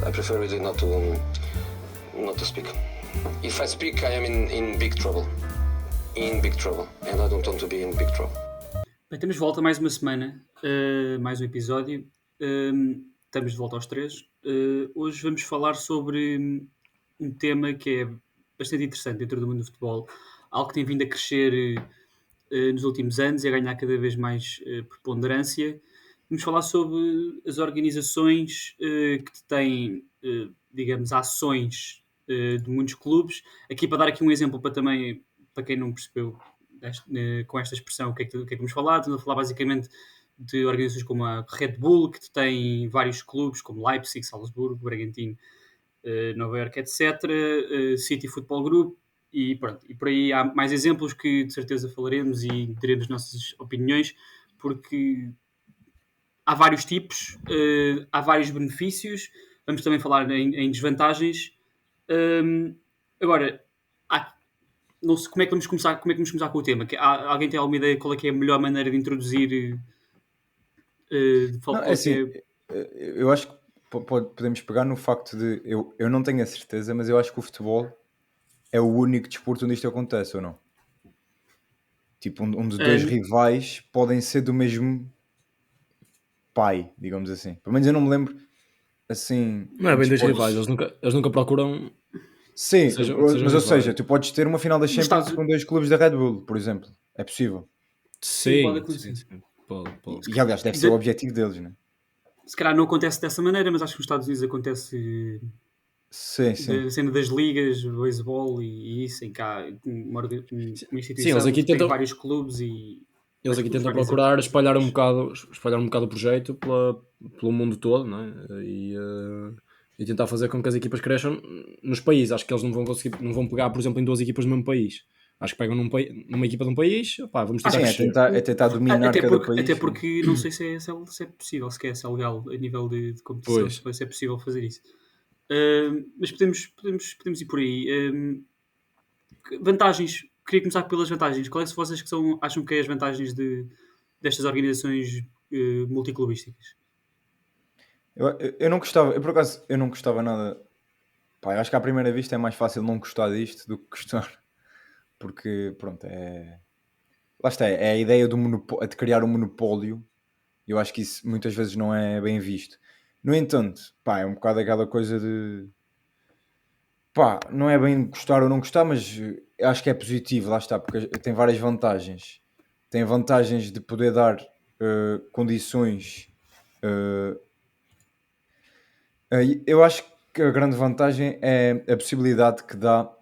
I prefer really not to speak. If I speak, I am in big trouble. In big trouble. And I don't want to be in big trouble. Bem, temos de volta mais uma semana, mais um episódio. Estamos de volta aos três. Hoje vamos falar sobre um tema que é bastante interessante dentro do mundo do futebol. Algo que tem vindo a crescer nos últimos anos e a ganhar cada vez mais preponderância. Vamos falar sobre as organizações que têm, digamos, ações de muitos clubes. Aqui para dar aqui um exemplo para quem não percebeu com esta expressão o que é que vamos falar. Estamos a falar basicamente de organizações como a Red Bull, que tem vários clubes como Leipzig, Salzburgo, Bragantino, Nova Iorque, etc. City Football Group, e pronto. E por aí há mais exemplos que de certeza falaremos e teremos nossas opiniões, porque há vários tipos, há vários benefícios. Vamos também falar em desvantagens. Agora, não sei como é que vamos começar com o tema. Alguém tem alguma ideia qual é que é a melhor maneira de introduzir? Não, é assim, eu acho que podemos pegar no facto de eu não tenho a certeza, mas eu acho que o futebol é o único desporto onde isto acontece, ou não? Tipo, onde dois rivais podem ser do mesmo pai, digamos assim. Pelo menos eu não me lembro assim. Não é bem dois rivais, eles nunca procuram. Sim, mas ou seja, tu podes ter uma final da Champions com dois clubes da Red Bull, por exemplo. É possível. Sim, pode acontecer. Sim. Pode. E aliás, deve ser o objetivo deles, não é? Se calhar não acontece dessa maneira, mas acho que nos Estados Unidos acontece. Sim. A cena das ligas, beisebol e isso, em que há uma instituição eles aqui que tem vários clubes e... Eles aqui tentam procurar espalhar um bocado o projeto pelo mundo todo, não é? E tentar fazer com que as equipas cresçam nos países. Acho que eles não vão pegar, por exemplo, em duas equipas do mesmo país. Acho que pegam numa equipa de um país, opá, vamos tentar crescer. É tentar dominar cada país. Até porque não sei se é possível, se é legal a nível de competição, se é possível fazer isso. Mas podemos ir por aí. Vantagens. Queria começar pelas vantagens. Quais é que vocês acham que é as vantagens destas organizações multiclubísticas? Eu não gostava, por acaso, eu não gostava nada. Pá, eu acho que à primeira vista é mais fácil não gostar disto do que gostar. Porque, pronto, lá está, é a ideia de criar um monopólio. Eu acho que isso muitas vezes não é bem visto. No entanto, pá, é um bocado aquela coisa de... Pá, não é bem gostar ou não gostar, mas acho que é positivo, lá está, porque tem várias vantagens. Tem vantagens de poder dar condições... eu acho que a grande vantagem é a possibilidade que dá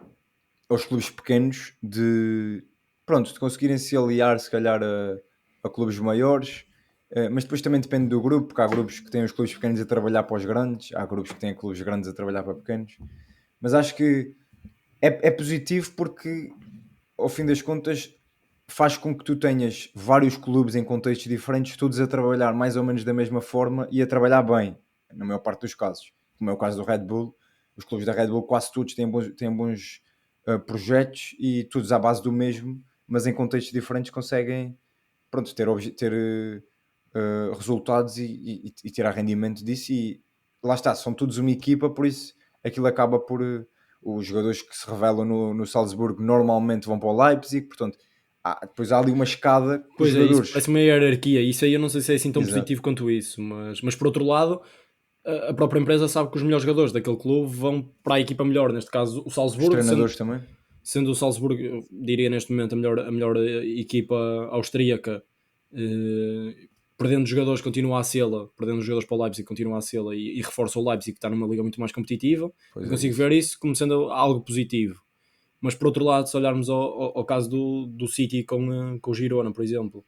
aos clubes pequenos de conseguirem se aliar, se calhar, a clubes maiores, mas depois também depende do grupo, porque há grupos que têm os clubes pequenos a trabalhar para os grandes, há grupos que têm clubes grandes a trabalhar para pequenos, mas acho que é positivo porque, ao fim das contas, faz com que tu tenhas vários clubes em contextos diferentes, todos a trabalhar mais ou menos da mesma forma e a trabalhar bem, na maior parte dos casos. Como é o caso do Red Bull, os clubes da Red Bull quase todos têm bons projetos e todos à base do mesmo, mas em contextos diferentes conseguem ter resultados e tirar rendimento disso, e lá está, são todos uma equipa, por isso aquilo acaba por os jogadores que se revelam no Salzburgo normalmente vão para o Leipzig, portanto depois há ali uma escada. Pois é, isso parece uma hierarquia, isso aí eu não sei se é assim tão positivo quanto isso, mas por outro lado a própria empresa sabe que os melhores jogadores daquele clube vão para a equipa melhor, neste caso o Salzburgo. Os treinadores também. Sendo o Salzburgo, eu diria neste momento, a melhor equipa austríaca, perdendo jogadores continua a sê-la, perdendo jogadores para o Leipzig continua a sê-la e reforça o Leipzig que está numa liga muito mais competitiva. Eu consigo ver isso como sendo algo positivo. Mas por outro lado, se olharmos ao caso do City com o Girona, por exemplo,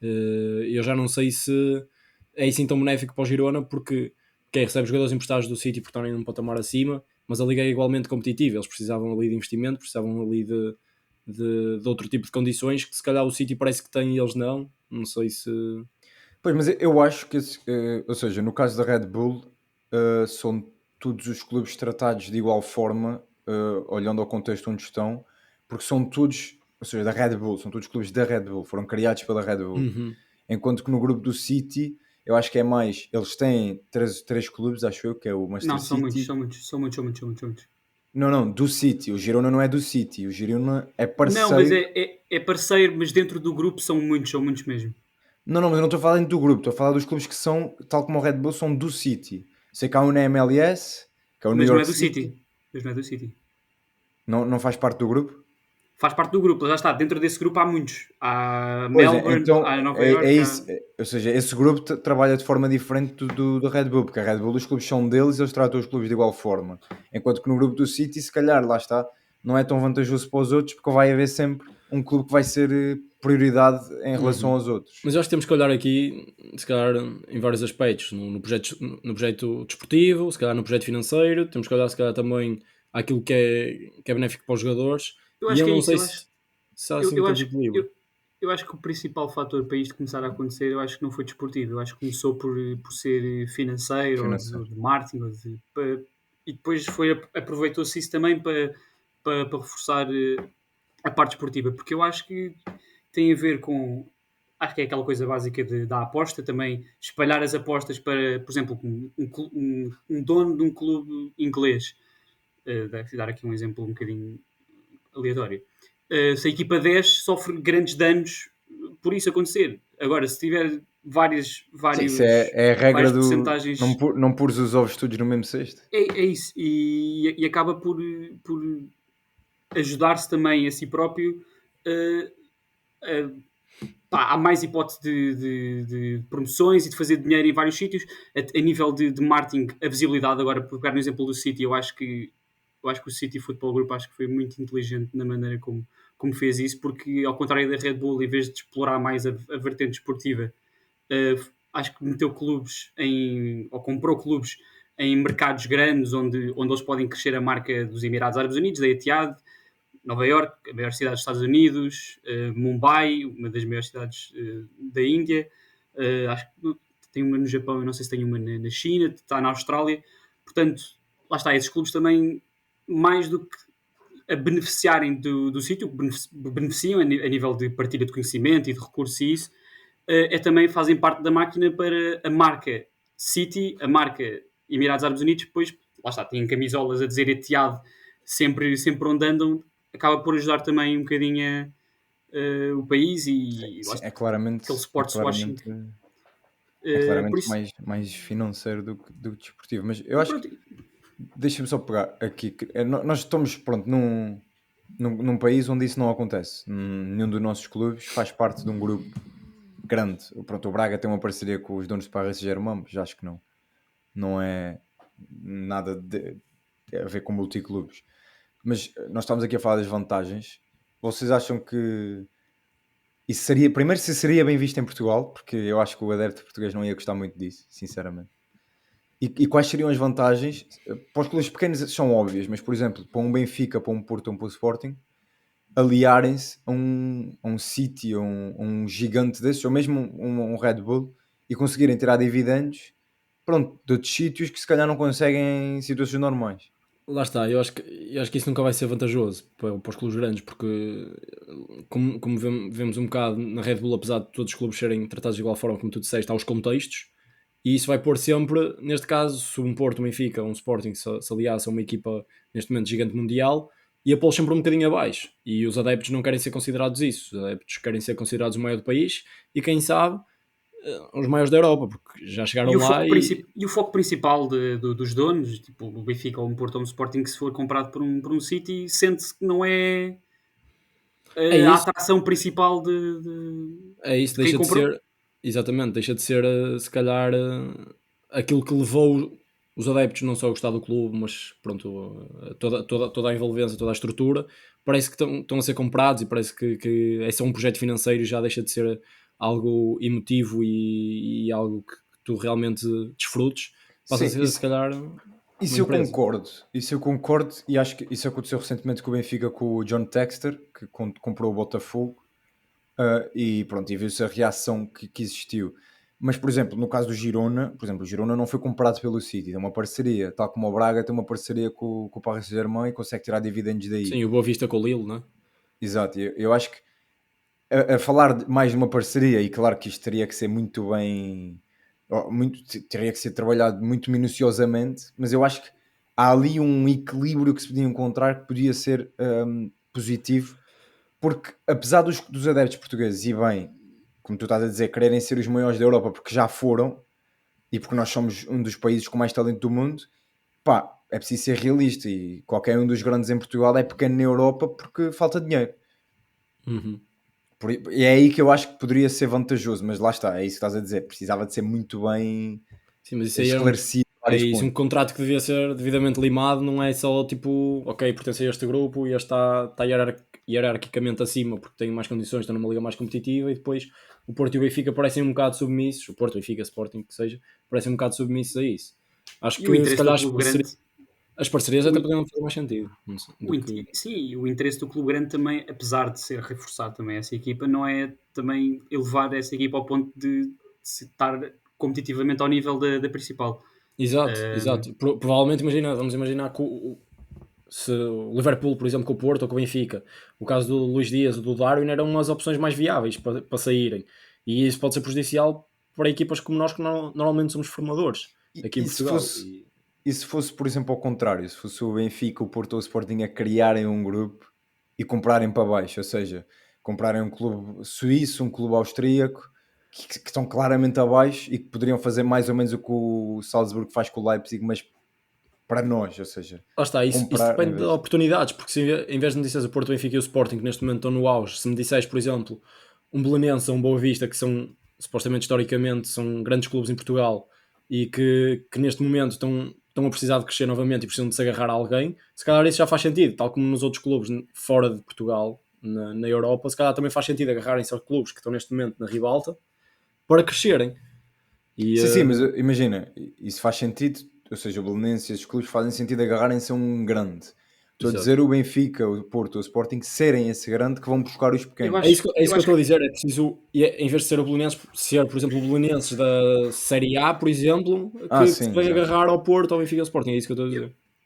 eu já não sei se é assim tão benéfico para o Girona, porque quem recebe jogadores emprestados do City por estarem num patamar acima, mas a liga é igualmente competitiva, eles precisavam ali de investimento, precisavam ali de outro tipo de condições que se calhar o City parece que tem e eles não sei se... Pois, mas eu acho que, ou seja, no caso da Red Bull, são todos os clubes tratados de igual forma, olhando ao contexto onde estão, porque são todos, ou seja, da Red Bull, são todos clubes da Red Bull, foram criados pela Red Bull. Enquanto que no grupo do City, Eu acho que é mais, eles têm três clubes, acho eu, que é o Manchester Não, são City. são muitos. Não, do City. O Girona não é do City. O Girona é Não, mas parceiro. é parceiro, mas dentro do grupo são muitos mesmo. Não, mas eu não estou a falar dentro do grupo. Estou a falar dos clubes que são, tal como o Red Bull, são do City. Sei que há um na MLS, que é o New Mas não é York do City. City. Mas não é do City. Não faz parte do grupo? Faz parte do grupo, já está. Dentro desse grupo há muitos. Há Pois é, Melbourne, então há Nova é York, isso. Ou seja, esse grupo trabalha de forma diferente do Red Bull, porque a Red Bull, os clubes são deles e eles tratam os clubes de igual forma. Enquanto que no grupo do City, se calhar, lá está, não é tão vantajoso para os outros, porque vai haver sempre um clube que vai ser prioridade em relação aos outros. Mas eu acho que temos que olhar aqui, se calhar, em vários aspectos, no projeto desportivo, se calhar no projeto financeiro, temos que olhar se calhar também àquilo que é benéfico para os jogadores, Eu e acho eu que é não isso. sei se há assim Eu tanto acho, equilíbrio. eu acho que o principal fator para isto começar a acontecer, eu acho que não foi desportivo. Eu acho que começou por ser financeiro, ou Financeiro. de marketing, e depois aproveitou-se isso também para reforçar a parte desportiva, porque eu acho que tem a ver com. Acho que é aquela coisa básica da aposta, também espalhar as apostas para, por exemplo, um dono de um clube inglês. Deve dar aqui um exemplo um bocadinho aleatório. Se a equipa 10 sofre grandes danos por isso acontecer. Agora, se tiver Sim, isso é a regra várias do. percentagens, Não pôres os ovos todos no mesmo cesto. é isso. E acaba por ajudar-se também a si próprio. eh, Há mais hipótese de promoções e de fazer dinheiro em vários sítios. A nível de marketing, a visibilidade, agora, por pegar no exemplo do City, eu acho que o City Football Group acho que foi muito inteligente na maneira como fez isso, porque ao contrário da Red Bull, em vez de explorar mais a vertente esportiva, acho que meteu clubes ou comprou clubes em mercados grandes onde eles podem crescer a marca dos Emirados Árabes Unidos, da Etihad, Nova York, a maior cidade dos Estados Unidos, Mumbai, uma das maiores cidades da Índia, acho que tem uma no Japão, eu não sei se tem uma na China, está na Austrália. Portanto, lá está, esses clubes também, mais do que a beneficiarem do sítio, beneficiam a nível de partilha de conhecimento e de recursos e isso, também fazem parte da máquina para a marca City, a marca Emirados Árabes Unidos, depois, lá está, têm camisolas a dizer Etihad sempre onde andam, acaba por ajudar também um bocadinho o país e lá Sim, está, é aquele claramente, é sports washing. claramente, é Por claramente isso, mais financeiro do que desportivo. Mas eu acho que, pronto, deixa-me só pegar aqui, que nós estamos, pronto, num país onde isso não acontece. Nenhum dos nossos clubes faz parte de um grupo grande. Pronto, o Braga tem uma parceria com os donos do Paris Saint-Germain, mas acho que não é nada a ver com multiclubes. Mas nós estamos aqui a falar das vantagens. Vocês acham que isso seria, primeiro, se seria bem visto em Portugal? Porque eu acho que o adepto português não ia gostar muito disso, sinceramente. E quais seriam as vantagens? Para os clubes pequenos são óbvias, mas por exemplo, para um Benfica, para um Porto ou para um Sporting, aliarem-se a um City, a um gigante desses, ou mesmo um Red Bull, e conseguirem tirar dividendos, pronto, de outros sítios que se calhar não conseguem em situações normais. Lá está, eu acho que isso nunca vai ser vantajoso para os clubes grandes, porque como vemos um bocado na Red Bull, apesar de todos os clubes serem tratados de igual forma, como tu disseste, há os contextos, e isso vai pôr sempre, neste caso, se um Porto, um Benfica, um Sporting se aliasse a uma equipa neste momento gigante mundial, ia pô-los sempre um bocadinho abaixo, e os adeptos não querem ser considerados isso, os adeptos querem ser considerados o maior do país, e quem sabe, os maiores da Europa, porque já chegaram lá e o foco principal dos donos, tipo o Benfica ou um Porto ou um Sporting, que se for comprado por um City, sente-se que não é é a isso. atração principal É isso, de quem deixa de comprou. ser, exatamente, deixa de ser, se calhar, aquilo que levou os adeptos não só a gostar do clube, mas pronto, toda a envolvência, toda a estrutura, parece que estão a ser comprados e parece que esse é um projeto financeiro e já deixa de ser algo emotivo e algo que tu realmente desfrutes, passa a Sim, ser, se calhar, isso uma eu empresa. concordo. Isso eu concordo e acho que isso aconteceu recentemente com o Benfica, com o John Textor, que comprou o Botafogo. E pronto, e viu-se a reação que existiu. Mas, por exemplo, no caso do Girona, por exemplo, o Girona não foi comprado pelo City, tem uma parceria, tal como o Braga tem uma parceria com o Paris Saint-Germain e consegue tirar dividendos daí. Sim, o Boa Vista com o Lille, não é? Exato, eu acho que a falar mais de uma parceria, e claro que isto teria que ser muito bem teria que ser trabalhado muito minuciosamente, mas eu acho que há ali um equilíbrio que se podia encontrar que podia ser positivo, porque apesar dos adeptos portugueses, e bem, como tu estás a dizer, quererem ser os maiores da Europa porque já foram, e porque nós somos um dos países com mais talento do mundo, pá, é preciso ser realista, e qualquer um dos grandes em Portugal é pequeno na Europa porque falta dinheiro. Uhum. E é aí que eu acho que poderia ser vantajoso, mas lá está, é isso que estás a dizer, precisava de ser muito bem Sim, mas isso aí esclarecido é vários isso, um pontos. contrato que devia ser devidamente limado, não é só tipo, ok, pertence a este grupo e este está hierarquicamente acima porque tem mais condições, está numa liga mais competitiva, e depois o Porto e o Benfica parecem um bocado submissos, o Porto, Benfica, Sporting, que seja, parecem um bocado submissos a isso. Acho E o que se interesse do calhar clube grande, as parcerias até poderiam fazer mais sentido. Não sei, sim, o interesse do clube grande também, apesar de ser reforçado também essa equipa, não é também elevar essa equipa ao ponto de se estar competitivamente ao nível da principal. Exato, Um, exato. Provavelmente, vamos imaginar que se o Liverpool, por exemplo, com o Porto ou com o Benfica, o caso do Luís Dias ou do Darwin eram umas opções mais viáveis para saírem. E isso pode ser prejudicial para equipas como nós, que normalmente somos formadores E, aqui em e se Portugal. fosse, e se fosse, por exemplo, ao contrário, se fosse o Benfica, o Porto ou o Sporting a criarem um grupo e comprarem para baixo, ou seja, comprarem um clube suíço, um clube austríaco, que estão claramente abaixo e que poderiam fazer mais ou menos o que o Salzburgo faz com o Leipzig, mas para nós, ou seja, Lá está, isso comprar em depende de vez. oportunidades, porque se em vez de me disseres o Porto, o Benfica e o Sporting, que neste momento estão no auge, se me disseres, por exemplo, um Belenense ou um Boa Vista, que são, supostamente, historicamente, são grandes clubes em Portugal e que neste momento estão a precisar de crescer novamente e precisam de se agarrar a alguém, se calhar isso já faz sentido, tal como nos outros clubes fora de Portugal, na Europa, se calhar também faz sentido agarrarem-se aos clubes que estão neste momento na ribalta para crescerem. E, Sim, mas imagina, isso faz sentido, ou seja, o Belenenses e esses clubes fazem sentido agarrarem-se a um grande. Estou a exato. dizer o Benfica, o Porto, o Sporting serem esse grande que vão buscar os eu pequenos. acho, É eu isso que eu acho estou a dizer. É preciso, em vez de ser o Belenenses, ser, por exemplo, o Belenenses da Série A, por exemplo, que se Sim, vem exato. agarrar ao Porto ou ao Benfica, ao Sporting. É isso que eu estou a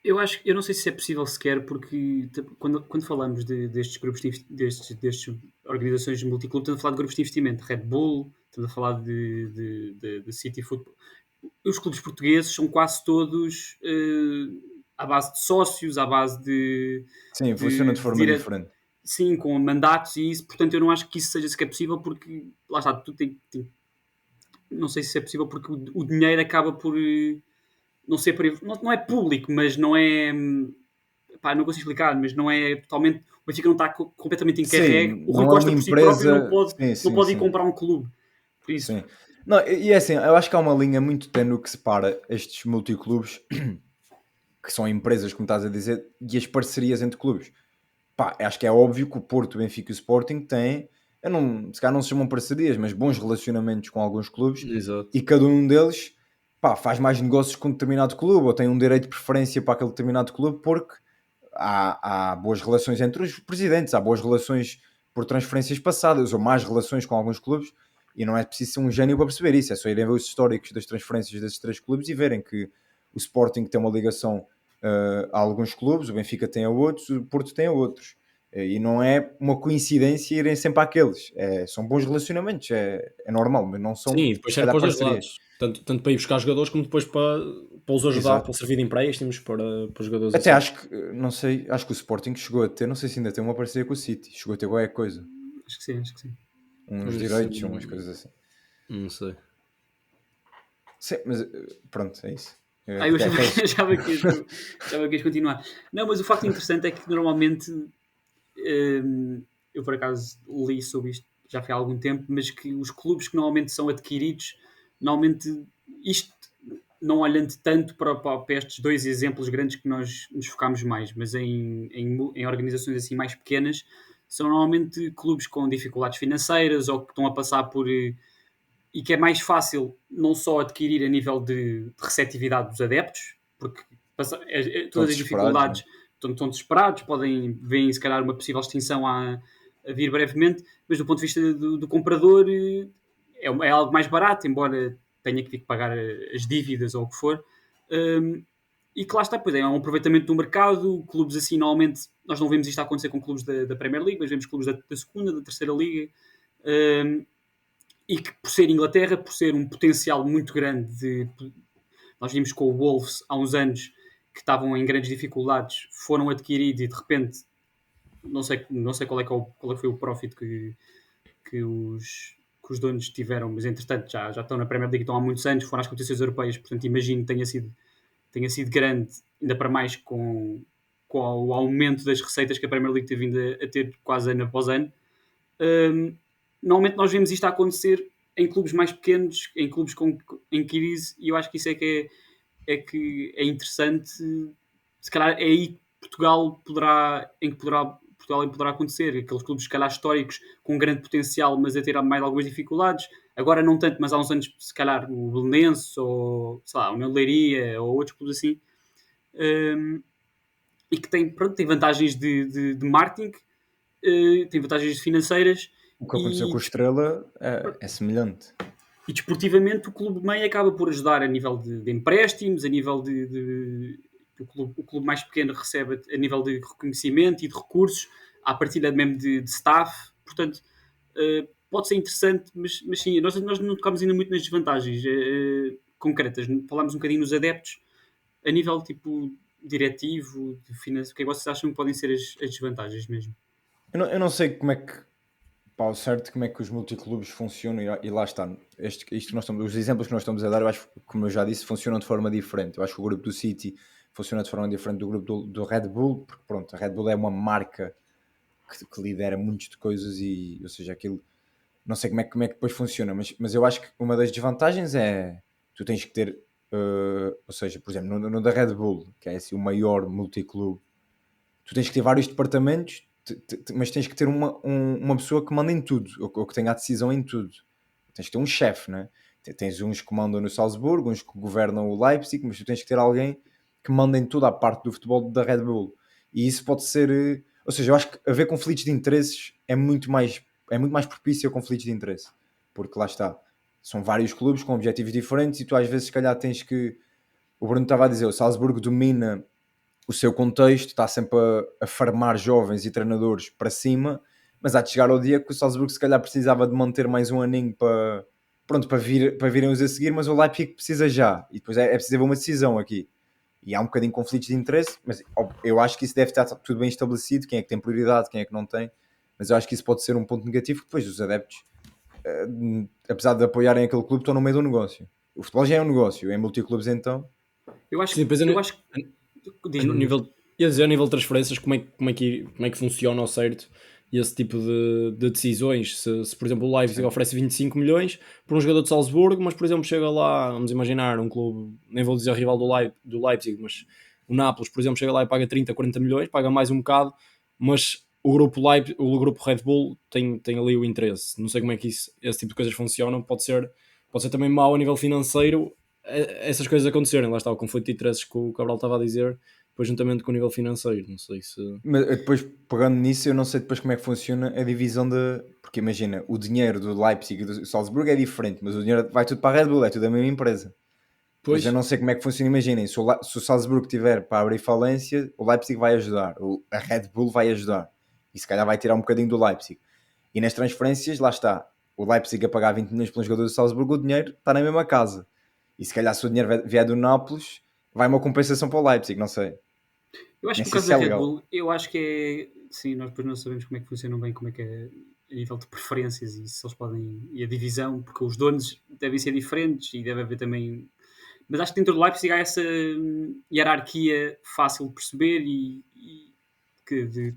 Eu, dizer. eu não sei se é possível sequer, porque quando falamos destes grupos, destes organizações de multiclube, estamos a falar de grupos de investimento, Red Bull, estamos a falar de City Football. Os clubes portugueses são quase todos à base de sócios, à base Sim, funciona de de forma diferente. sim, com mandatos e isso, portanto eu não acho que isso seja sequer possível, porque lá está, não sei se é possível, porque o dinheiro acaba por não ser não é público, mas não é pá, não consigo explicar, mas não é totalmente, o Benfica não está completamente encarregue, Sim, o Rui não é uma Costa por si próprio empresa. Sim, não sim, pode ir sim. comprar um clube, por isso Sim. Não, e é assim, eu acho que há uma linha muito ténue que separa estes multiclubes, que são empresas, como estás a dizer, e as parcerias entre clubes. Pá, acho que é óbvio que o Porto, o Benfica e o Sporting têm, se calhar não se chamam parcerias, mas bons relacionamentos com alguns clubes, Exato. e cada um deles, pá, faz mais negócios com um determinado clube, ou tem um direito de preferência para aquele determinado clube, porque há boas relações entre os presidentes, há boas relações por transferências passadas, ou más relações com alguns clubes, e não é preciso ser um gênio para perceber isso, é só irem ver os históricos das transferências desses três clubes e verem que o Sporting tem uma ligação a alguns clubes, o Benfica tem a outros, o Porto tem a outros. E não é uma coincidência irem sempre àqueles. São bons relacionamentos, é normal, mas não são, Sim, e depois se serve calhar, para os dois parcerias. lados. Tanto para ir buscar jogadores, como depois para os ajudar, para Exato. servir de empréstimos, para os jogadores Até assim. acho que, não sei, acho que o Sporting chegou a ter, não sei se ainda tem uma parceria com o City, chegou a ter qualquer coisa, acho que sim, acho que sim. uns Isso, direitos, umas coisas assim. não sei. Sim, mas pronto, é isso. Eu achava, Aqueles... achava que ias continuar. Não, mas o facto interessante é que normalmente eu por acaso li sobre isto já foi há algum tempo, mas que os clubes que normalmente são adquiridos, normalmente isto não olhando tanto para estes dois exemplos grandes que nós nos focámos mais, mas em organizações assim mais pequenas, são normalmente clubes com dificuldades financeiras ou que estão a passar por e que é mais fácil não só adquirir a nível de receptividade dos adeptos, porque Estão todas as desesperados, né? dificuldades estão desesperados, podem ver se calhar uma possível extinção a vir brevemente, mas do ponto de vista do comprador é algo mais barato, embora tenha que vir pagar as dívidas ou o que for. E que lá está, pois é um aproveitamento do mercado, clubes assim, normalmente, nós não vemos isto acontecer com clubes da Premier League, mas vemos clubes da segunda, da terceira liga, e que por ser Inglaterra, por ser um potencial muito grande nós vimos com o Wolves há uns anos que estavam em grandes dificuldades, foram adquiridos e de repente não sei qual é que foi o profit que os donos tiveram, mas entretanto já estão na Premier League, estão há muitos anos, foram às competições europeias, portanto imagino que tenha sido grande, ainda para mais com o aumento das receitas que a Premier League tem vindo a ter quase ano após ano. Normalmente nós vemos isto a acontecer em clubes mais pequenos, em clubes em crise, e eu acho que isso que é interessante. Se calhar é aí que Portugal poderá acontecer, aqueles clubes se calhar históricos com um grande potencial, mas a ter mais algumas dificuldades. Agora não tanto, mas há uns anos se calhar o Belenenses ou sei lá, o Leiria ou outros clubes assim, e que tem vantagens de marketing, tem vantagens financeiras. O que aconteceu com o Estrela é semelhante. E desportivamente o clube mãe acaba por ajudar a nível de empréstimos, a nível o clube mais pequeno recebe a nível de reconhecimento e de recursos, à partida mesmo de staff, portanto pode ser interessante, mas sim, nós não tocámos ainda muito nas desvantagens concretas, falámos um bocadinho nos adeptos, a nível tipo diretivo, de finanças, o que é que vocês acham que podem ser as desvantagens mesmo? Eu não sei como é que, ao certo, como é que os multiclubes funcionam e lá está. Os exemplos que nós estamos a dar, eu acho, como eu já disse, funcionam de forma diferente. Eu acho que o grupo do City funciona de forma diferente do grupo do Red Bull, porque pronto, a Red Bull é uma marca que lidera muitas de coisas e, ou seja, aquilo, não sei como é que depois funciona, mas eu acho que uma das desvantagens é, tu tens que ter, ou seja, por exemplo, no da Red Bull, que é assim, o maior multiclube, tu tens que ter vários departamentos, mas tens que ter uma pessoa que manda em tudo, ou que tenha a decisão em tudo. Tens que ter um chefe, né? Tens uns que mandam no Salzburgo, uns que governam o Leipzig, mas tu tens que ter alguém que manda em toda a parte do futebol da Red Bull. E isso pode ser... Ou seja, eu acho que haver conflitos de interesses é muito mais propício a conflitos de interesse. Porque lá está. São vários clubes com objetivos diferentes e tu às vezes se calhar tens que... O Bruno estava a dizer, o Salzburgo domina o seu contexto, está sempre a farmar jovens e treinadores para cima, mas há de chegar ao dia que o Salzburgo se calhar precisava de manter mais um aninho para virem os a seguir, mas o Leipzig precisa já, e depois é preciso haver uma decisão aqui. E há um bocadinho de conflitos de interesse, mas eu acho que isso deve estar tudo bem estabelecido, quem é que tem prioridade, quem é que não tem, mas eu acho que isso pode ser um ponto negativo, que depois os adeptos, apesar de apoiarem aquele clube, estão no meio do negócio. O futebol já é um negócio, em multiclubes então... Eu acho Sim, que... a nível de transferências, como é que funciona ao certo esse tipo de decisões? Se por exemplo o Leipzig oferece 25 milhões por um jogador de Salzburgo, mas por exemplo chega lá, vamos imaginar um clube, nem vou dizer rival do Leipzig, mas o Nápoles, por exemplo, chega lá e paga 30, 40 milhões, paga mais um bocado, mas o grupo Red Bull tem ali o interesse. Não sei como é que esse tipo de coisas funcionam. Pode ser também mau a nível financeiro essas coisas acontecerem. Lá está o conflito de interesses que o Cabral estava a dizer, depois juntamente com o nível financeiro. Não sei se... Mas depois, pegando nisso, eu não sei depois como é que funciona a divisão de... Porque imagina, o dinheiro do Leipzig e do Salzburgo é diferente, mas o dinheiro vai tudo para a Red Bull, é tudo a mesma empresa. Pois eu não sei como é que funciona. Imaginem, se o Salzburgo tiver para abrir falência, o Leipzig vai ajudar, a Red Bull vai ajudar, e se calhar vai tirar um bocadinho do Leipzig. E nas transferências, lá está, o Leipzig a pagar 20 milhões pelo jogador do Salzburgo, o dinheiro está na mesma casa. E se calhar se o dinheiro vier do Nápoles, vai uma compensação para o Leipzig, não sei. Eu acho que no caso da Red Bull, eu acho que é... Sim, nós depois não sabemos como é que funcionam bem, como é que é a nível de preferências e se eles podem... E a divisão, porque os donos devem ser diferentes e deve haver também... Mas acho que dentro do Leipzig há essa hierarquia fácil de perceber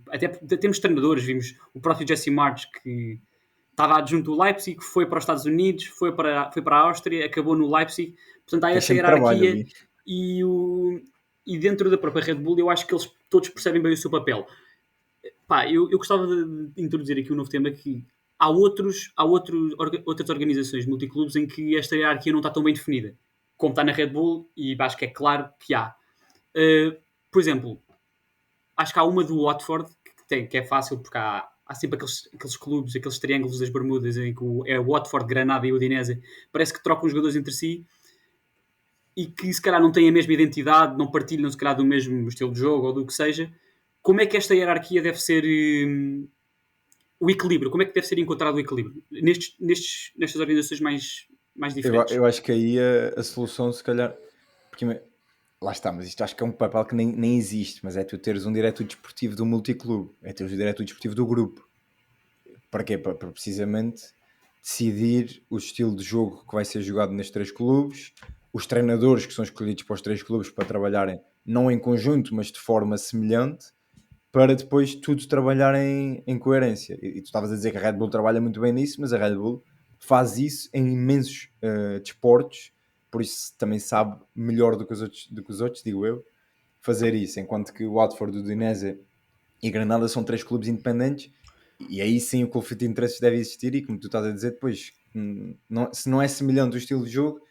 até temos treinadores, vimos o próprio Jesse Marsch que estava adjunto do Leipzig, foi para os Estados Unidos, foi para a Áustria, acabou no Leipzig, portanto há essa hierarquia e dentro da própria Red Bull eu acho que eles todos percebem bem o seu papel. Eu gostava de introduzir aqui um novo tema que há outras organizações multiclubes em que esta hierarquia não está tão bem definida como está na Red Bull, e acho que é claro que há. Por exemplo, acho que há uma do Watford que é fácil, porque há sempre aqueles clubes, aqueles triângulos das Bermudas em que é o Watford, Granada e o Udinese, parece que trocam os jogadores entre si e que se calhar não têm a mesma identidade, não partilham se calhar do mesmo estilo de jogo ou do que seja. Como é que esta hierarquia deve ser o equilíbrio, como é que deve ser encontrado o equilíbrio nestas organizações mais diferentes? Eu acho que aí a solução, se calhar, porque lá está, mas isto acho que é um papel que nem existe, mas é tu teres um diretor desportivo do multiclube, é teres o diretor desportivo do grupo. Para quê? Para precisamente decidir o estilo de jogo que vai ser jogado nestes 3 clubes, os treinadores que são escolhidos para os 3 clubes para trabalharem não em conjunto, mas de forma semelhante, para depois tudo trabalhar em coerência. E tu estavas a dizer que a Red Bull trabalha muito bem nisso, mas a Red Bull faz isso em imensos desportos, por isso também sabe melhor do que os outros, digo eu, fazer isso, enquanto que o Watford, o Udinese e Granada são 3 clubes independentes, e aí sim o conflito de interesses deve existir, e como tu estás a dizer, depois, se não é semelhante o estilo de jogo,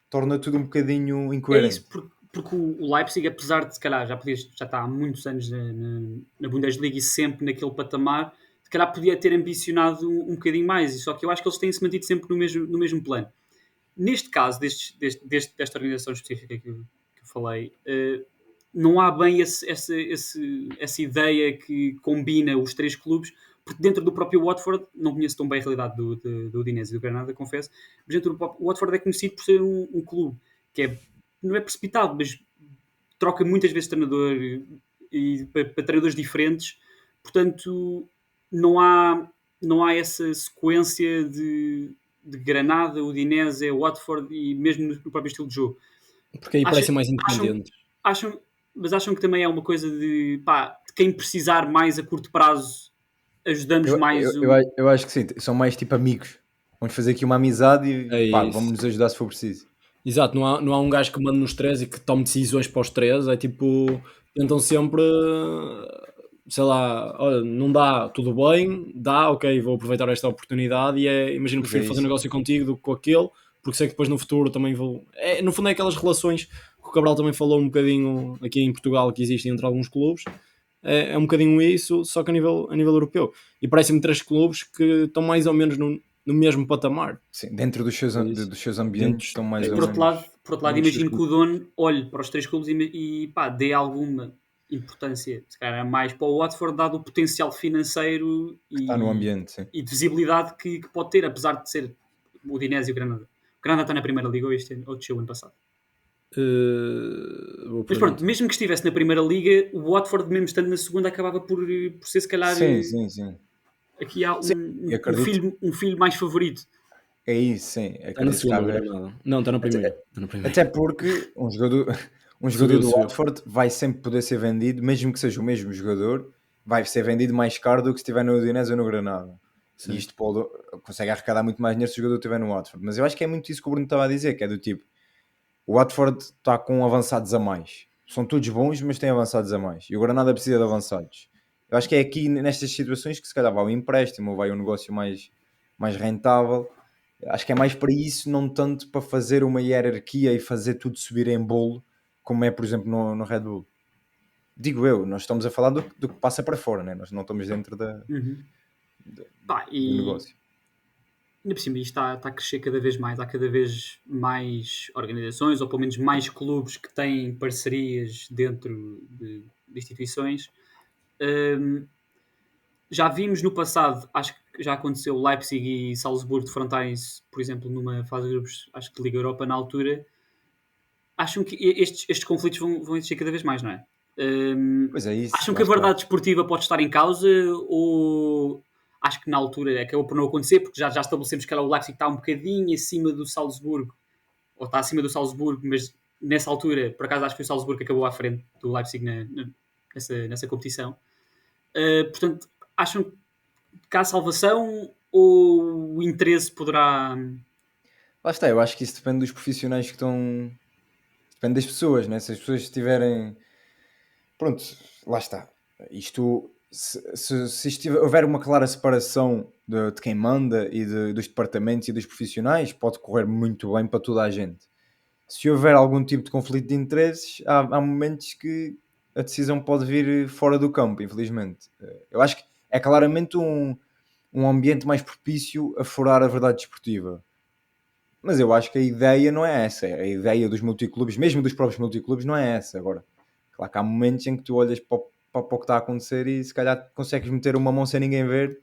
torna tudo um bocadinho É incoerente. isso, porque o Leipzig, apesar de se calhar já está há muitos anos na Bundesliga e sempre naquele patamar, se calhar podia ter ambicionado um bocadinho mais, só que eu acho que eles têm-se mantido sempre no mesmo plano. Neste caso, desta organização específica que eu falei, não há bem essa ideia que combina os 3 clubes, porque dentro do próprio Watford, não conheço tão bem a realidade do Udinese e do Granada, confesso, mas dentro do próprio, o Watford é conhecido por ser um clube que não é precipitado, mas troca muitas vezes treinador e para treinadores diferentes, portanto não há essa sequência de Granada, Udinese, Watford e mesmo no próprio estilo de jogo. Porque aí parecem mais independentes. Mas acham que também é uma coisa de quem precisar mais a curto prazo ajudamos mais Eu acho que sim, são mais tipo amigos. Vamos fazer aqui uma amizade e vamos nos ajudar se for preciso. Exato, não há um gajo que mande nos 3 e que tome decisões para os 3, é tipo, tentam sempre, sei lá, olha, não dá, tudo bem, dá, ok, vou aproveitar esta oportunidade e imagino, prefiro fazer negócio contigo do que com aquele, porque sei que depois no futuro também vou... no fundo é aquelas relações que o Cabral também falou um bocadinho aqui em Portugal que existem entre alguns clubes, é um bocadinho isso, só que a nível europeu. E parecem-me 3 clubes que estão mais ou menos no mesmo patamar. Sim, dentro dos seus ambientes estão mais ou menos. Por outro lado, imagino que o dono olhe para os 3 clubes e dê alguma importância, se calhar mais para o Watford, dado o potencial financeiro está no ambiente, sim. E de visibilidade que pode ter, apesar de ser o Udinese e o Granada. O Granada está na primeira liga ou desceu ano passado. Mas pronto, mesmo que estivesse na primeira liga, o Watford, mesmo estando na segunda, acabava por ser se calhar sim. Aqui há um filho mais favorito. É isso, sim. Está na segunda, não, está na primeira. Até porque um jogador do Watford vai sempre poder ser vendido, mesmo que seja o mesmo jogador, vai ser vendido mais caro do que se estiver no Udinese ou no Granada. Sim. E isto consegue arrecadar muito mais dinheiro se o jogador estiver no Watford. Mas eu acho que é muito isso que o Bruno estava a dizer, que é do tipo, o Watford está com avançados a mais. São todos bons, mas têm avançados a mais. E o Granada precisa de avançados. Eu acho que é aqui, nestas situações, que se calhar vai um empréstimo ou vai um negócio mais rentável. Acho que é mais para isso, não tanto para fazer uma hierarquia e fazer tudo subir em bolo, como é, por exemplo, no Red Bull. Digo eu, nós estamos a falar do que passa para fora, né? Nós não estamos dentro do negócio. Ainda por cima, isto está a crescer cada vez mais. Há cada vez mais organizações, ou pelo menos mais clubes que têm parcerias dentro de instituições. Já vimos no passado, acho que já aconteceu, Leipzig e Salzburgo defrontarem-se, por exemplo, numa fase de grupos, acho que de Liga Europa na altura. Acham que estes conflitos vão existir cada vez mais, não é? Pois é isso. Acham que a verdade desportiva pode estar em causa, ou acho que na altura acabou por não acontecer, porque já estabelecemos que o Leipzig está um bocadinho acima do Salzburgo, ou está acima do Salzburgo, mas nessa altura, por acaso acho que o Salzburgo acabou à frente do Leipzig nessa competição. Portanto, acham que há salvação ou o interesse poderá... Lá está, eu acho que isso depende dos profissionais que estão... Depende das pessoas, né? Se as pessoas estiverem... Pronto, lá está. Isto... Se houver uma clara separação de quem manda e dos departamentos e dos profissionais, pode correr muito bem para toda a gente. Se houver algum tipo de conflito de interesses, há momentos que a decisão pode vir fora do campo, infelizmente. Eu acho que é claramente um ambiente mais propício a furar a verdade desportiva. Mas eu acho que a ideia não é essa. A ideia dos multiclubes, mesmo dos próprios multiclubes, não é essa. Agora, claro que há momentos em que tu olhas para o que está a acontecer e se calhar consegues meter uma mão sem ninguém ver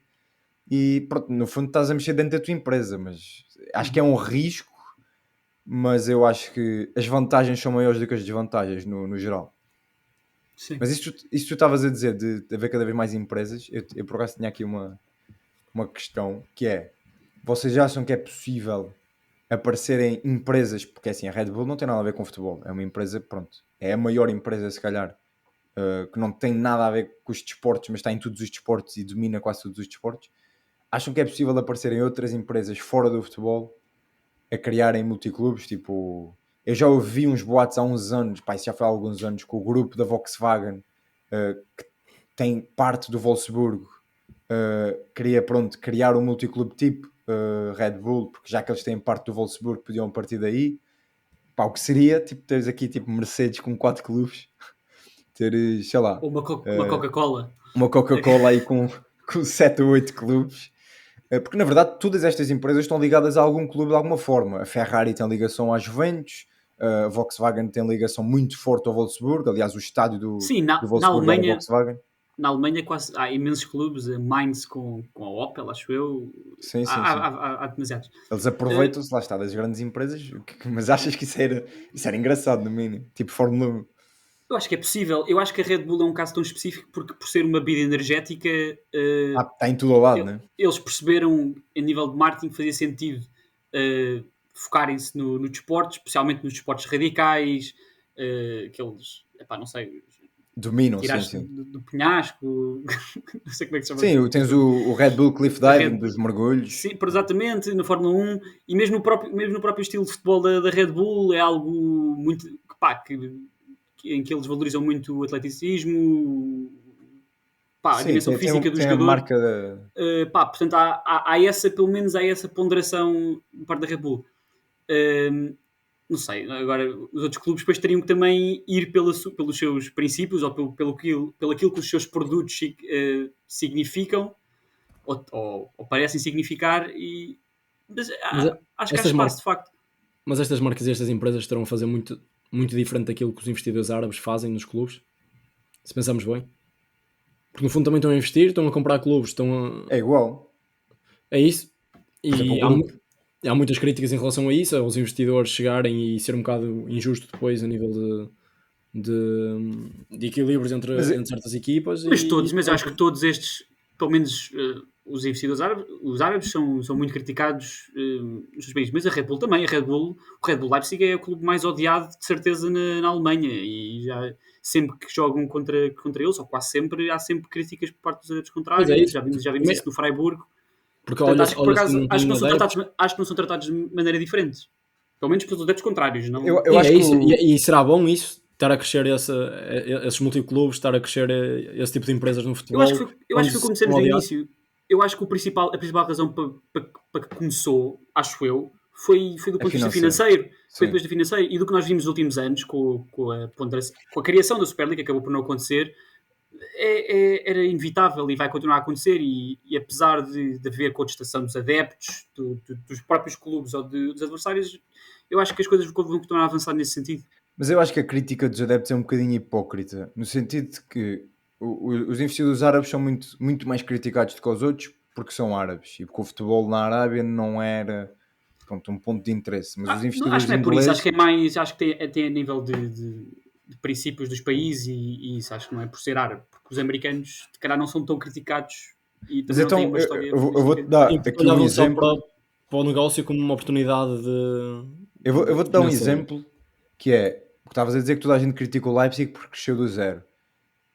e pronto, no fundo estás a mexer dentro da tua empresa, mas acho que é um risco, mas eu acho que as vantagens são maiores do que as desvantagens no geral. Sim. Mas isso tu estavas a dizer de haver cada vez mais empresas, eu por acaso tinha aqui uma questão que é, vocês acham que é possível aparecerem empresas, porque assim, a Red Bull não tem nada a ver com futebol, é uma empresa, pronto, é a maior empresa se calhar, que não tem nada a ver com os desportos, mas está em todos os desportos e domina quase todos os desportos. Acham que é possível aparecerem outras empresas fora do futebol a criarem multiclubes? Tipo, eu já ouvi uns boatos há uns anos, pá, isso já foi há alguns anos, com o grupo da Volkswagen, que tem parte do Wolfsburgo, queria, pronto, criar um multiclube tipo Red Bull, porque já que eles têm parte do Wolfsburgo, podiam partir daí. Pá, o que seria, tipo, teres aqui, tipo, Mercedes com 4 clubes, teres, sei lá, Ou uma Coca-Cola. uma Coca-Cola aí com 7 ou 8 clubes. Porque na verdade todas estas empresas estão ligadas a algum clube de alguma forma. A Ferrari tem ligação à Juventus, a Volkswagen tem ligação muito forte ao Wolfsburg, aliás o estádio do Sim, na Wolfsburg era Alemanha, Volkswagen. na Alemanha quase, há imensos clubes, a Mainz com a Opel, acho eu. Sim, sim, Há demasiados. Eles aproveitam-se, lá está, das grandes empresas, mas achas que isso era engraçado no mínimo? Tipo Fórmula 1. Eu acho que é possível. Eu acho que a Red Bull é um caso tão específico porque, por ser uma bebida energética, Está em tudo ao lado, né? eles perceberam, a nível de marketing, fazia sentido focarem-se no desporto, especialmente nos desportos radicais, que eles, epá, não sei, Dominam, tiraste sim. do penhasco, não sei como é que se chama. Sim, tens o Red Bull Cliff Diving dos mergulhos. Sim, exatamente, na Fórmula 1, e mesmo no próprio estilo de futebol da Red Bull, é algo muito, em que eles valorizam muito o atleticismo, a dimensão física do tem jogador. A marca Portanto, há essa, pelo menos há essa ponderação por parte da Red Bull. Não sei, agora os outros clubes depois teriam que também ir pelos seus princípios ou pelo aquilo que os seus produtos significam ou parecem significar, mas acho que há espaço, de facto. Mas estas marcas e estas empresas estarão a fazer muito, muito diferente daquilo que os investidores árabes fazem nos clubes, se pensamos bem. Porque no fundo também estão a investir, estão a comprar clubes, É igual. É isso. E exemplo, há muitas críticas em relação a isso, aos investidores chegarem e ser um bocado injusto depois a nível de equilíbrios entre certas equipas. Mas eu acho que todos estes, pelo menos os investidores árabes, os árabes são muito criticados nos seus países, mas a Red Bull também. O Red Bull Leipzig é o clube mais odiado, de certeza, na Alemanha, e já sempre que jogam contra eles, ou quase sempre, há sempre críticas por parte dos adeptos contrários. Já vimos isso no Freiburg. Porque Portanto, acho que não são tratados de maneira diferente, pelo menos pelos adeptos contrários. Não? Eu acho e será bom isso? Estar a crescer esses multiclubes, estar a crescer esse tipo de empresas no futebol? Eu acho que foi como dissemos no início. Eu acho que a principal razão para que começou, acho eu, foi do ponto de vista financeiro. Foi do ponto de vista financeiro. E do que nós vimos nos últimos anos, com a criação da Superliga, que acabou por não acontecer, era inevitável e vai continuar a acontecer. E apesar de haver contestação dos adeptos, dos próprios clubes ou dos adversários, eu acho que as coisas vão continuar a avançar nesse sentido. Mas eu acho que a crítica dos adeptos é um bocadinho hipócrita, no sentido de que os investidores árabes são muito, muito mais criticados do que os outros porque são árabes e porque o futebol na Arábia não era, pronto, um ponto de interesse. Mas os investidores acho que não é por isso, acho que é mais, acho que tem a nível de princípios dos países e isso, acho que não é por ser árabe, porque os americanos, de calhar, não são tão criticados e também não têm uma história. Eu vou-te dar aqui um exemplo para o negócio como uma oportunidade de. Eu vou-te dar um exemplo que é. Estavas a dizer que toda a gente critica o Leipzig porque cresceu do zero.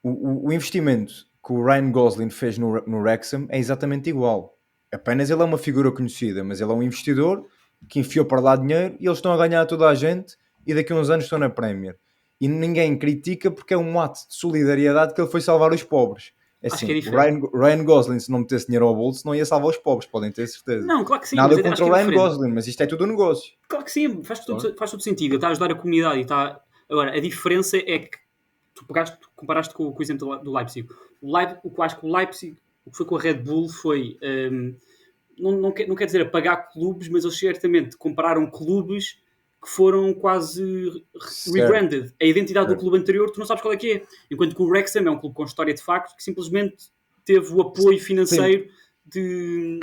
O investimento que o Ryan Gosling fez no Wrexham é exatamente igual. Apenas ele é uma figura conhecida, mas ele é um investidor que enfiou para lá dinheiro e eles estão a ganhar a toda a gente e daqui a uns anos estão na Premier. E ninguém critica porque é um ato de solidariedade que ele foi salvar os pobres. Assim, o Ryan Gosling, se não metesse dinheiro ao bolso, não ia salvar os pobres, podem ter certeza. Não, claro que sim. Nada contra o Ryan Gosling, mas isto é tudo um negócio. Claro que sim, faz todo sentido. Ele está a ajudar a comunidade e está... Agora, a diferença é que tu comparaste com o exemplo do Leipzig. O que eu acho que o Leipzig, o que foi com a Red Bull foi... não quer dizer apagar clubes, mas eles certamente compararam clubes que foram quase rebranded. A identidade do clube anterior, tu não sabes qual é que é. Enquanto que o Wrexham é um clube com história de facto, que simplesmente teve o apoio financeiro de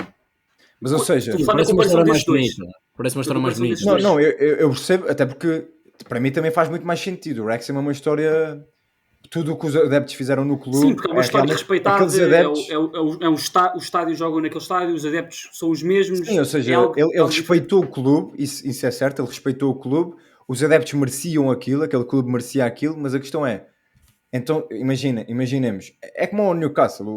Mas ou seja, Tu faz a Parece uma comparação história mais destes dois. bonita. Parece uma história mais comparação bonita. destes não, dois. eu percebo, até porque para mim também faz muito mais sentido. O Wrexham é uma história. Tudo o que os adeptos fizeram no clube Sim, porque é uma história realmente respeitada, aqueles adeptos. os estádios jogam naquele estádio, os adeptos são os mesmos. Sim, ou É seja, algo, ele algo respeitou o clube, isso é certo, ele respeitou o clube, os adeptos mereciam aquilo, aquele clube merecia aquilo, mas a questão é, então imaginemos, é como o Newcastle,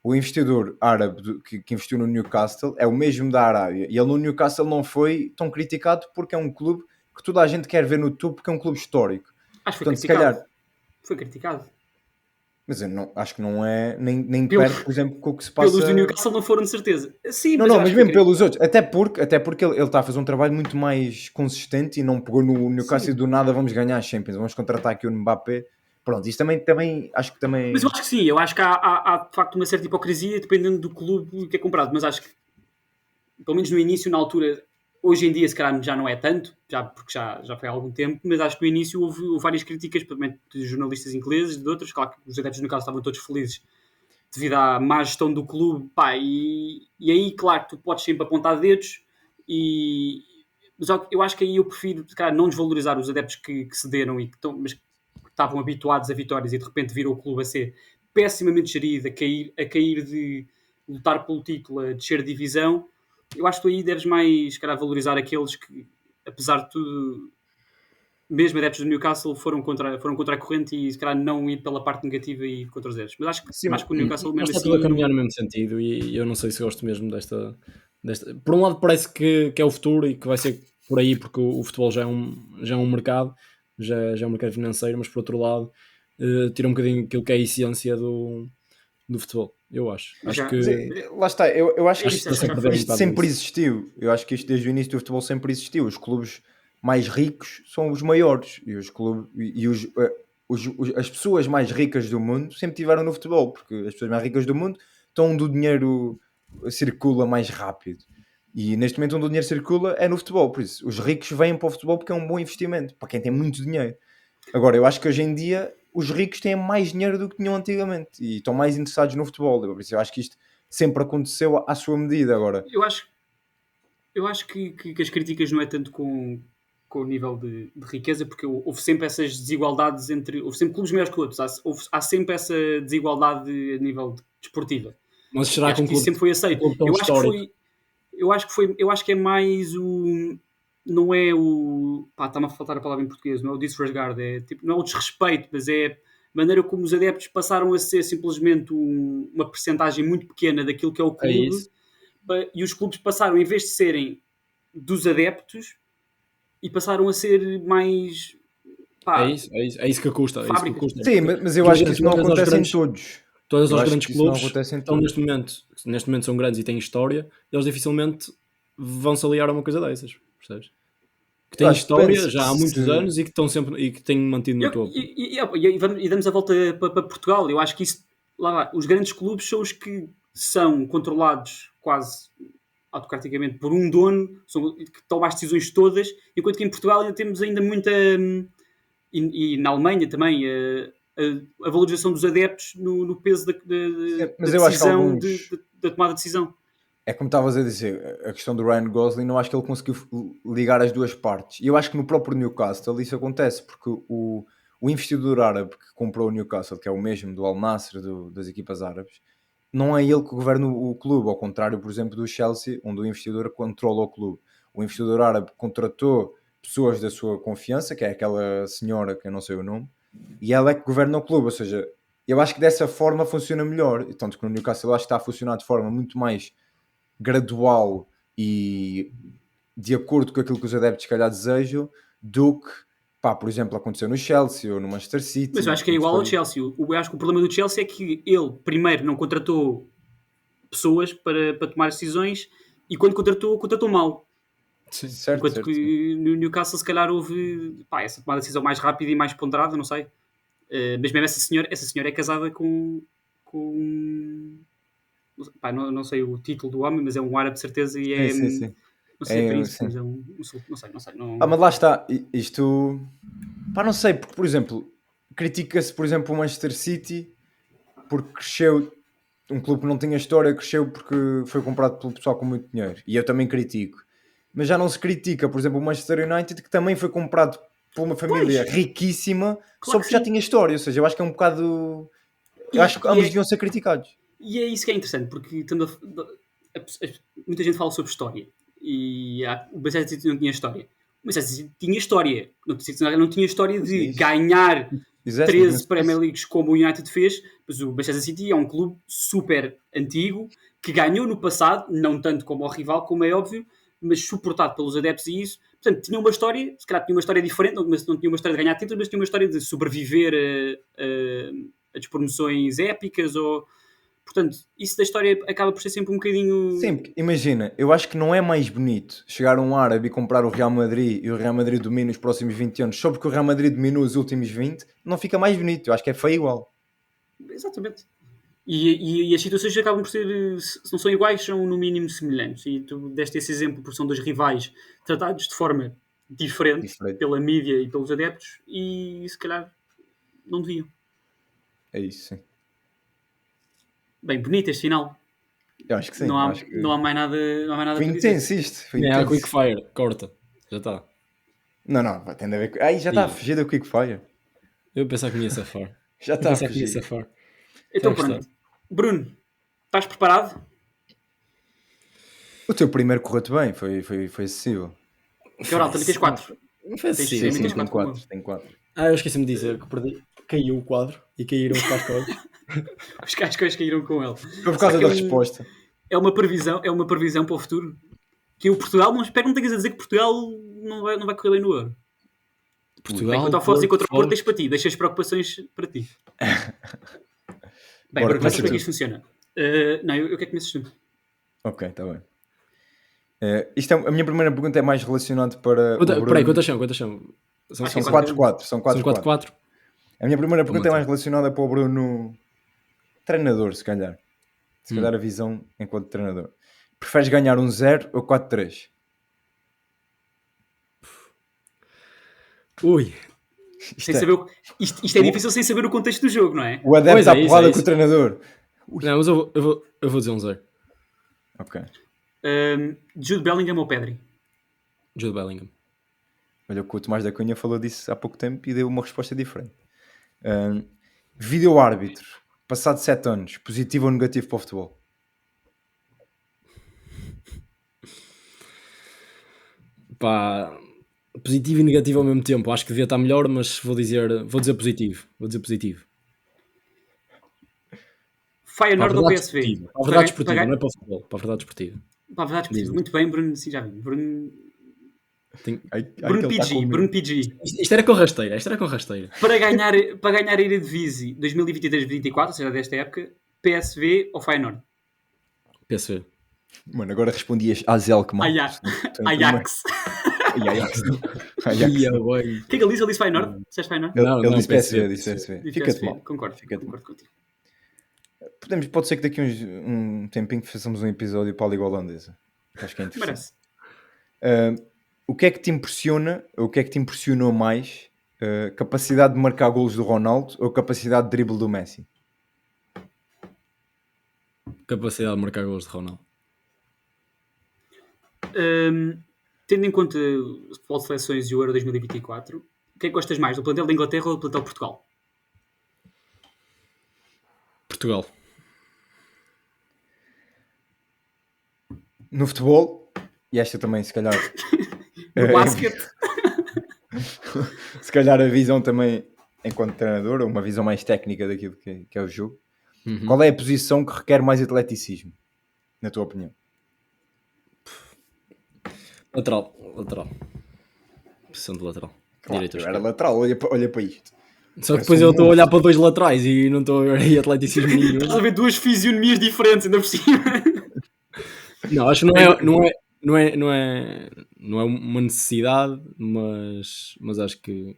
o investidor árabe que investiu no Newcastle é o mesmo da Arábia, e ele no Newcastle não foi tão criticado porque é um clube que toda a gente quer ver no topo, porque é um clube histórico. Acho que foi Portanto, se criticado. calhar, Foi criticado. mas eu não, acho que não é nem Pelo- perto, por exemplo, com o que se passa. Pelos do Newcastle não foram de certeza. Sim, Não, mas eu mas acho que mesmo foi pelos outros, até porque ele está a fazer um trabalho muito mais consistente e não pegou no Newcastle Sim. e do nada vamos ganhar a Champions, vamos contratar aqui o Mbappé. Pronto, isto também acho que também. Mas eu acho que sim, eu acho que há de facto uma certa hipocrisia dependendo do clube que é comprado, mas acho que pelo menos no início, na altura, hoje em dia se calhar já não é tanto, porque já foi há algum tempo, mas acho que no início houve várias críticas, principalmente de jornalistas ingleses e de outros, claro que os adeptos no caso estavam todos felizes devido à má gestão do clube, pá, e aí claro que tu podes sempre apontar dedos, mas eu acho que aí eu prefiro se calhar, não desvalorizar os adeptos que cederam e mas que estavam habituados a vitórias e de repente viram o clube a ser pessimamente gerido, a cair de lutar pelo título, a descer de divisão. Eu acho que tu aí deves mais, se calhar, valorizar aqueles que, apesar de tudo, mesmo adeptos do Newcastle, foram contra a corrente e, se calhar, não ir pela parte negativa e contra os erros. Mas Sim, acho que o Newcastle, Mas mesmo está assim. tudo a caminhar no mesmo sentido e eu não sei se gosto mesmo desta. Por um lado parece que é o futuro e que vai ser por aí porque o futebol já é um mercado, já é um mercado financeiro, mas por outro lado tira um bocadinho aquilo que é a essência do futebol, eu acho. Acho Já. que Lá está, eu acho que Isso, isto, já foi. isto sempre existiu. Eu acho que isto desde o início do futebol sempre existiu. Os clubes mais ricos são os maiores e os clubes as pessoas mais ricas do mundo sempre tiveram no futebol, porque as pessoas mais ricas do mundo estão onde o dinheiro circula mais rápido. E neste momento onde o dinheiro circula é no futebol, por isso os ricos vêm para o futebol porque é um bom investimento para quem tem muito dinheiro. Agora, eu acho que hoje em dia os ricos têm mais dinheiro do que tinham antigamente e estão mais interessados no futebol. Por isso eu acho que isto sempre aconteceu à sua medida. Agora, Eu acho que as críticas não é tanto com o nível de riqueza, porque houve sempre essas desigualdades houve sempre clubes melhores que outros, há sempre essa desigualdade a nível desportiva. mas E será que acho um que isso clube, sempre foi aceito. clube tão Eu acho que histórico eu acho que é mais não é o, pá, está-me a faltar a palavra em português, não é o disregard, tipo, não é o desrespeito, mas é a maneira como os adeptos passaram a ser simplesmente uma percentagem muito pequena daquilo que é o é clube, isso? e os clubes passaram, em vez de serem dos adeptos, e passaram a ser mais, pá, É isso que custa. É isso que fábricas. custa. sim, mas eu acho que isso não acontece em todos. Todos Eu os acho grandes que isso não clubes acontece em estão todos. neste momento são grandes e têm história, eles dificilmente vão se aliar a uma coisa dessas, percebes? Que têm Acho que história depende já há muitos anos e que estão sempre e que têm mantido no topo. E damos a volta para Portugal. Eu acho que isso, lá vai, os grandes clubes são os que são controlados quase autocraticamente por um dono, que toma as decisões todas, enquanto que em Portugal ainda temos muita, e na Alemanha também, a valorização dos adeptos no peso da Mas eu acho que decisão, alguns... da tomada de decisão. É como estavas a dizer, a questão do Ryan Gosling, não acho que ele conseguiu ligar as duas partes. E eu acho que no próprio Newcastle isso acontece, porque o investidor árabe que comprou o Newcastle, que é o mesmo do Al Nassr, das equipas árabes, não é ele que governa o clube, ao contrário, por exemplo, do Chelsea, onde o investidor controla o clube. O investidor árabe contratou pessoas da sua confiança, que é aquela senhora, que eu não sei o nome, e ela é que governa o clube, ou seja, eu acho que dessa forma funciona melhor. Tanto que no Newcastle eu acho que está a funcionar de forma muito mais gradual e de acordo com aquilo que os adeptos se calhar desejam, do que, pá, por exemplo, aconteceu no Chelsea ou no Manchester City. Mas eu acho que é igual ao Chelsea. Eu acho que o problema do Chelsea é que ele primeiro não contratou pessoas para tomar decisões e quando contratou mal. Sim. Certo, Enquanto certo, que sim. no Newcastle se calhar houve essa tomada de decisão mais rápida e mais ponderada, não sei. Mas mesmo essa senhora é casada com pá, não sei o título do homem, mas é um árabe de certeza e é. Sim, sim. Não sei se é príncipe, Sim. mas é um. Não sei. Não... Mas lá está, isto... Pá, não sei, porque, por exemplo, critica-se, por exemplo, o Manchester City porque cresceu um clube que não tinha história cresceu porque foi comprado pelo pessoal com muito dinheiro. E eu também critico. Mas já não se critica, por exemplo, o Manchester United, que também foi comprado por uma família riquíssima, só Claro que porque já sim. tinha história. Ou seja, eu acho que é um bocado... Eu acho que ambos deviam ser criticados. E é isso que é interessante, porque muita gente fala sobre história. E o Manchester City não tinha história. O Manchester City tinha história. Não tinha história de Isso. ganhar Exato, 13 Premier Leagues como o United fez, mas o Manchester City é um clube super antigo, que ganhou no passado, não tanto como o rival, como é óbvio, mas suportado pelos adeptos e isso. Portanto, tinha uma história, se calhar tinha uma história diferente, não tinha uma história de ganhar títulos, mas tinha uma história de sobreviver a despromoções épicas ou... Portanto, isso da história acaba por ser sempre um bocadinho... Sim, porque imagina, eu acho que não é mais bonito chegar um árabe e comprar o Real Madrid e o Real Madrid domina os próximos 20 anos só porque o Real Madrid dominou os últimos 20, não fica mais bonito. Eu acho que é feio igual. Exatamente. E as situações acabam por ser, se não são iguais, são no mínimo semelhantes. E tu deste esse exemplo porque são dois rivais tratados de forma diferente pela mídia e pelos adeptos e se calhar não deviam. É isso, sim. Bem, bonito este final. Eu acho que sim. Não há, acho que... não há mais nada, Foi para dizer. intenso isto. Foi É, intenso. Quickfire, corta. Já está. Não, vai ter a ver com... Aí já está a fugir do Quickfire. Eu pensava que me ia safar. Já está a fugir. Então Já pronto. Bruno, estás preparado? O teu primeiro correu-te bem, foi acessível. Cabral, também tens 4. Não foi assim. Sim, Sim, tens tem 4. Eu esqueci-me de dizer que perdi. Caiu o quadro e caíram os cascóis. Os cascóis caíram com ele. Foi por causa da resposta. É uma previsão para o futuro. Que o Portugal, não espero que não tenhas a dizer que Portugal não vai correr bem no Euro. Portugal. Enquanto ao Foz e contra o Porto, tens para ti. Deixa as preocupações para ti. Bem, agora vamos ver como é que isto funciona. Não, eu quero que comeces tu. Ok, está bem. A minha primeira pergunta é mais relacionada para. Peraí, quantas são? São 4-4. São 4-4. A minha primeira pergunta é mais relacionada para o Bruno, treinador, se calhar. Se calhar a visão enquanto treinador. Preferes ganhar 1-0 ou 4-3? Ui. Isto é difícil sem saber o contexto do jogo, não é? O adepto à porrada com o treinador. Não, mas eu vou dizer 1-0. Ok. Jude Bellingham ou Pedri? Jude Bellingham. Olha, o Tomás da Cunha falou disso há pouco tempo e deu uma resposta diferente. Vídeo árbitro, passado 7 anos, positivo ou negativo para o futebol? Pá, positivo e negativo ao mesmo tempo. Acho que devia estar melhor, mas vou dizer positivo. Feyenoord ou PSV? Para a verdade desportiva, não é para o futebol. Para a verdade desportiva. Para a verdade desportiva. Muito bem, Bruno. Sim, já vi. Bruno PG. Bruno PG. Isto era com rasteira. Para ganhar a Eredivisie 2023-2024, ou seja, desta época, PSV ou Feyenoord? PSV. Mano, agora respondias a Zelkman. Ajax. Ajax. O que é que ele disse? Ele disse Feyenoord? Disseste Feyenoord? Ele disse PSV. Fica-te mal. Concordo contigo. Pode ser que daqui a um tempinho façamos um episódio para a Liga Holandesa. Acho que é interessante. Merece. O que é que te impressiona, ou o que é que te impressionou mais? Capacidade de marcar golos do Ronaldo ou capacidade de drible do Messi? Capacidade de marcar golos de Ronaldo. Tendo em conta o futebol de seleções e o Euro 2024, o que é que gostas mais, do plantel da Inglaterra ou do plantel de Portugal? Portugal. No futebol, e esta também se calhar... No basquete? Se calhar a visão também, enquanto treinador, ou uma visão mais técnica daquilo que é o jogo. Qual é a posição que requer mais atleticismo, na tua opinião? Lateral. Posição de lateral. Claro, era lateral, olha para isto. Só que depois eu estou a olhar para dois laterais e não estou a ver aí atleticismo nenhum. Estás a ver duas fisionomias diferentes ainda por cima. Não, acho que não é uma necessidade, mas acho que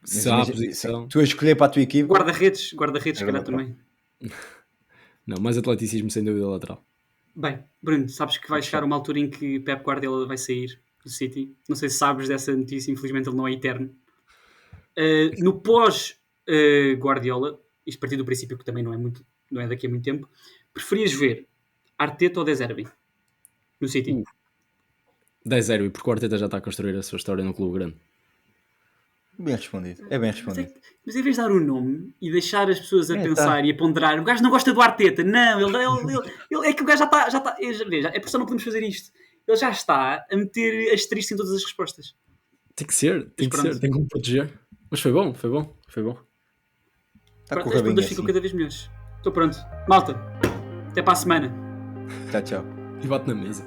se há a posição... Tu a escolher para a tua equipe... Guarda-redes, se calhar também. Não, mais atleticismo sem dúvida lateral. Bem, Bruno, sabes que vai chegar uma altura em que Pep Guardiola vai sair do City. Não sei se sabes dessa notícia, infelizmente ele não é eterno. No pós Guardiola, isto partindo do princípio que também não é daqui a muito tempo, preferias ver Arteta ou De Zerbi no City? 10-0, e porque o Arteta já está a construir a sua história no clube grande. Bem respondido. É bem Mas, respondido. mas em vez de dar o nome e deixar as pessoas a É, pensar tá. e a ponderar, o gajo não gosta do Arteta, não, é que o gajo já está, é por isso que não podemos fazer isto. Ele já está a meter asterisco em todas as respostas. Tem que ser, pronto. tem que me proteger. Mas foi bom. Está a Pronto, correr as bem perguntas assim. ficam cada vez melhores. Estou pronto. Malta, até para a semana. Tchau, tchau. E bate na mesa.